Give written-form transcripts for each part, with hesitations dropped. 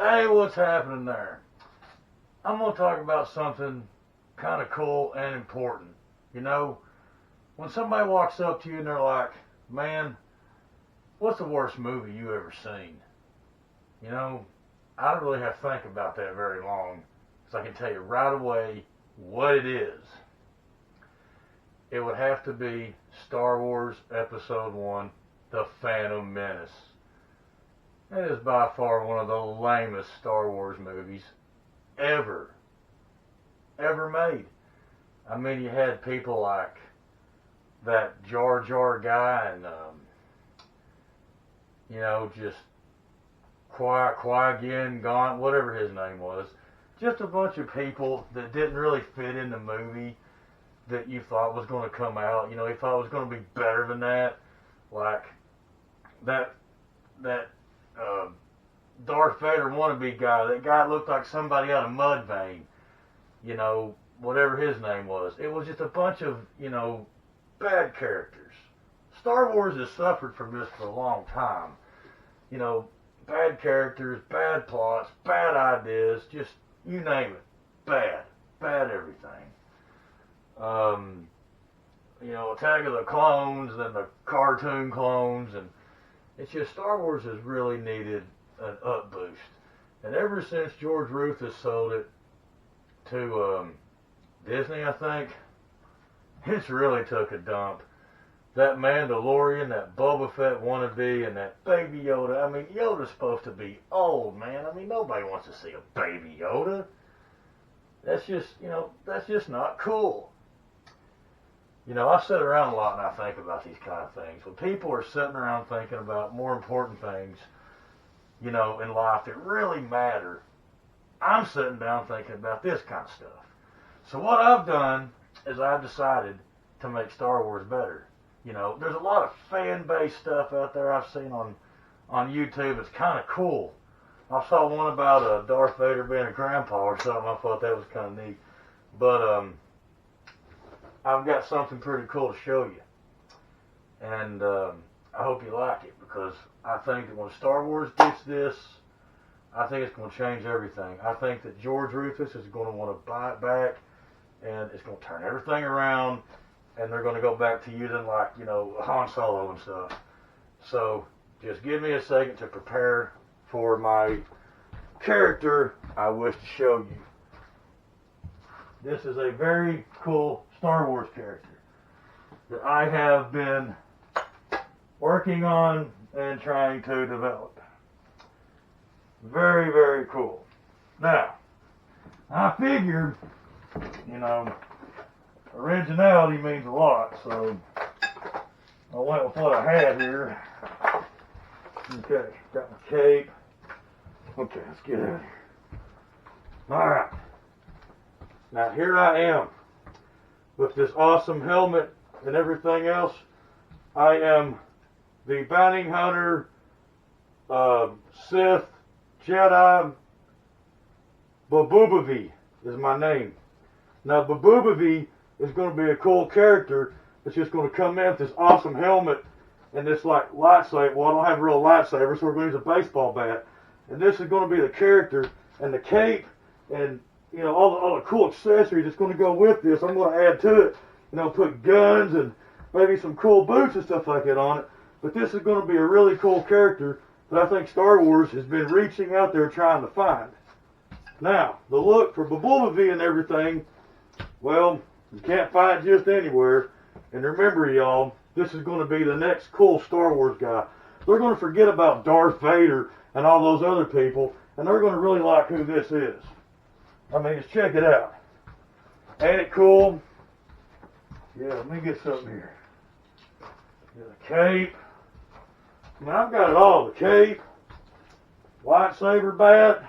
Hey, what's happening there? I'm going to talk about something kind of cool and important. You know, when somebody walks up to you and they're like, man, what's the worst movie you ever seen? You know, I don't really have to think about that very long because I can tell you right away what it is. It would have to be Star Wars Episode 1, The Phantom Menace. It is by far one of the lamest Star Wars movies ever made. I mean, you had people like that Jar Jar guy and, just Qui-Gon, Gaunt, whatever his name was. Just a bunch of people that didn't really fit in the movie that you thought was going to come out. You know, you thought it was going to be better than that. Like that Darth Vader wannabe guy. That guy looked like somebody out of Mudvayne. You know, whatever his name was. It was just a bunch of, bad characters. Star Wars has suffered from this for a long time. You know, bad characters, bad plots, bad ideas, just you name it. Bad everything. Attack of the Clones, then the cartoon clones, and it's just Star Wars has really needed an up boost. And ever since George Lucas sold it to Disney, I think, it's really took a dump. That Mandalorian, that Boba Fett wannabe, and that Baby Yoda. I mean, Yoda's supposed to be old, man. I mean, nobody wants to see a Baby Yoda. That's just not cool. You know, I sit around a lot and I think about these kind of things. When people are sitting around thinking about more important things, in life that really matter, I'm sitting down thinking about this kind of stuff. So what I've done is I've decided to make Star Wars better. You know, there's a lot of fan-based stuff out there I've seen on YouTube. It's kind of cool. I saw one about Darth Vader being a grandpa or something. I thought that was kind of neat. But I've got something pretty cool to show you. And I hope you like it, because I think that when Star Wars gets this, I think it's going to change everything. I think that George Lucas is going to want to buy it back, and it's going to turn everything around, and they're going to go back to using, like, Han Solo and stuff. So just give me a second to prepare for my character I wish to show you. This is a very cool Star Wars character that I have been working on and trying to develop. Very, very cool. Now, I figured, originality means a lot, so I went with what I had here. Okay, got my cape. Okay, let's get out of here. Alright. Now here I am with this awesome helmet and everything else. I am the bounty hunter, Sith, Jedi, Babubavi is my name. Now Babubavi is going to be a cool character that's just going to come in with this awesome helmet and this like lightsaber. Well, I don't have a real lightsaber, so we're going to use a baseball bat. And this is going to be the character, and the cape and all the cool accessories that's going to go with this. I'm going to add to it, put guns and maybe some cool boots and stuff like that on it. But this is going to be a really cool character that I think Star Wars has been reaching out there trying to find. Now, the look for Babubavi and everything, well, you can't find it just anywhere. And remember, y'all, this is going to be the next cool Star Wars guy. They're going to forget about Darth Vader and all those other people, and they're going to really like who this is. I mean, just check it out. Ain't it cool? Yeah, let me get something here. Get a cape. I mean, I've got it all. The cape, lightsaber bat,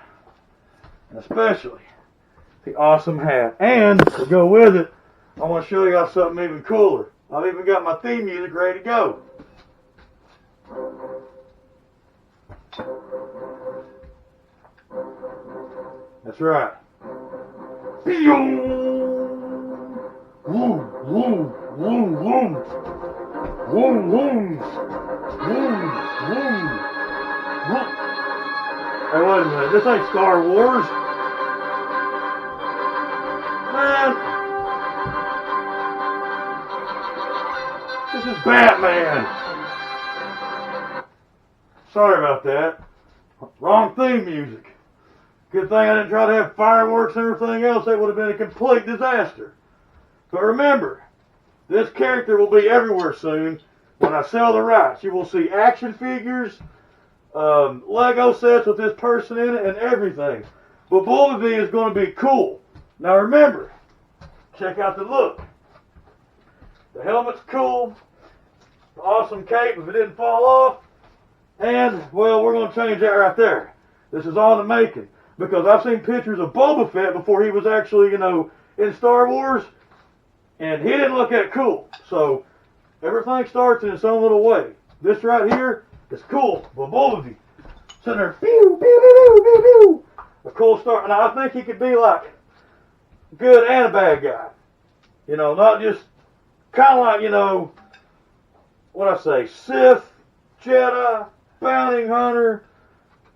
and especially the awesome hat. And to go with it, I want to show you guys something even cooler. I've even got my theme music ready to go. That's right. Boom, boom, boom, boom, boom, boom, boom, boom. Hey, wait a minute. This ain't Star Wars. Man. This is Batman. Sorry about that. Wrong theme music. Good thing I didn't try to have fireworks and everything else. That would have been a complete disaster. But remember, this character will be everywhere soon when I sell the rights. You will see action figures, Lego sets with this person in it, and everything. But Bumblebee is going to be cool. Now remember, check out the look. The helmet's cool. The awesome cape if it didn't fall off. And, well, we're going to change that right there. This is all in the making. Because I've seen pictures of Boba Fett before he was actually, you know, in Star Wars. And he didn't look that cool. So, everything starts in its own little way. This right here is cool. But Bumblebee, sitting there, pew, pew, pew, pew, pew. A cool start. And I think he could be like good and a bad guy. You know, not just kind of like, you know, what I say, Sith, Jedi, bounty hunter,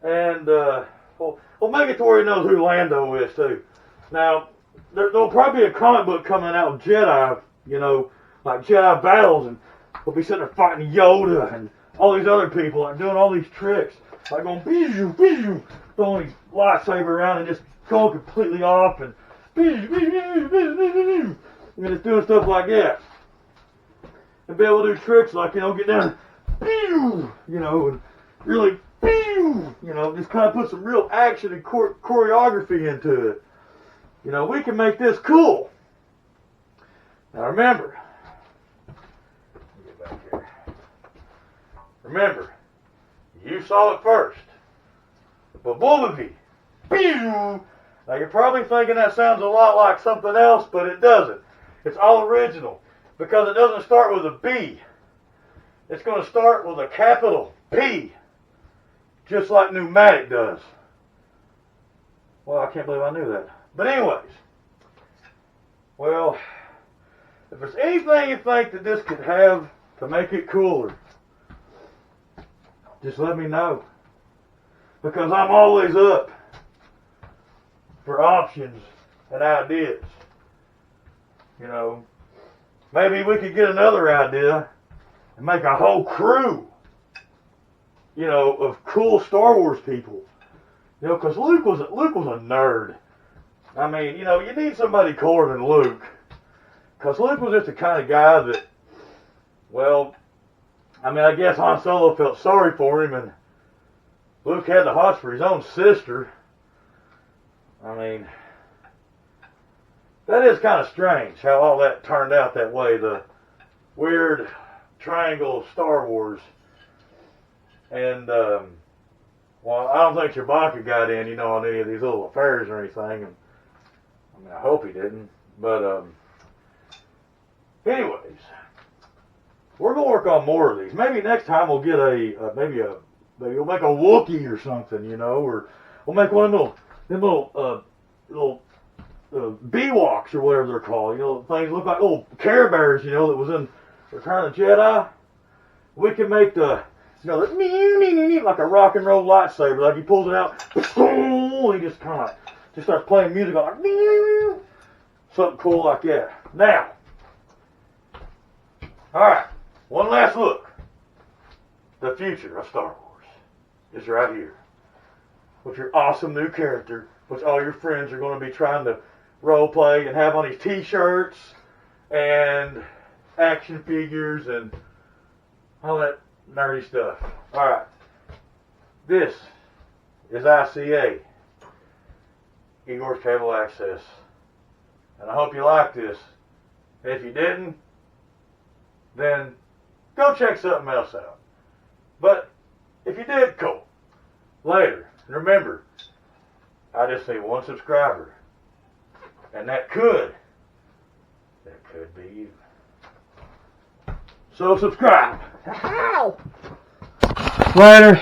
and, well, make it to where he knows who Lando is, too. Now, there'll probably be a comic book coming out with Jedi, you know, like Jedi battles, and we'll be sitting there fighting Yoda and all these other people, like doing all these tricks, like going, bijou, bijou, throwing his lightsaber around and just going completely off, and bijou, bijou, bijou, bijou, and just doing stuff like that. And be able to do tricks like, you know, get down, pew, you know, and really, pew, you know, just kind of put some real action and choreography into it. You know, we can make this cool. Now remember, get back here. Remember, you saw it first. But Bumblebee, pew. Now you're probably thinking that sounds a lot like something else, but it doesn't. It's all original. Because it doesn't start with a B. It's going to start with a capital P. Just like pneumatic does. Well, I can't believe I knew that. But anyways. Well, if there's anything you think that this could have to make it cooler, just let me know. Because I'm always up for options and ideas. You know. Maybe we could get another idea and make a whole crew, you know, of cool Star Wars people. You know, because Luke was a nerd. I mean, you know, you need somebody cooler than Luke. Because Luke was just the kind of guy that, well, I mean, I guess Han Solo felt sorry for him, and Luke had the hots for his own sister. I mean, that is kind of strange how all that turned out that way. The weird triangle of Star Wars. And, well, I don't think Chewbacca got in, you know, on any of these little affairs or anything. And, I mean, I hope he didn't. But, anyways, we're going to work on more of these. Maybe next time we'll get maybe we'll make a Wookiee or something, you know, or we'll make one of them little Bewoks or whatever they're called, you know, things look like little Care Bears, you know, that was in Return of the Jedi. We can make the, you know, like a rock and roll lightsaber, like he pulls it out, and he just kind of just starts playing music like something cool like that. Now, all right, one last look. The future of Star Wars is right here with your awesome new character, which all your friends are going to be trying to role play and have on these t-shirts and action figures and all that nerdy stuff. Alright. This is ICA, Igor's Cable Access. And I hope you like this. And if you didn't, then go check something else out. But if you did, cool. Later. And remember, I just need one subscriber. And that could be you. So subscribe. Ow! Later.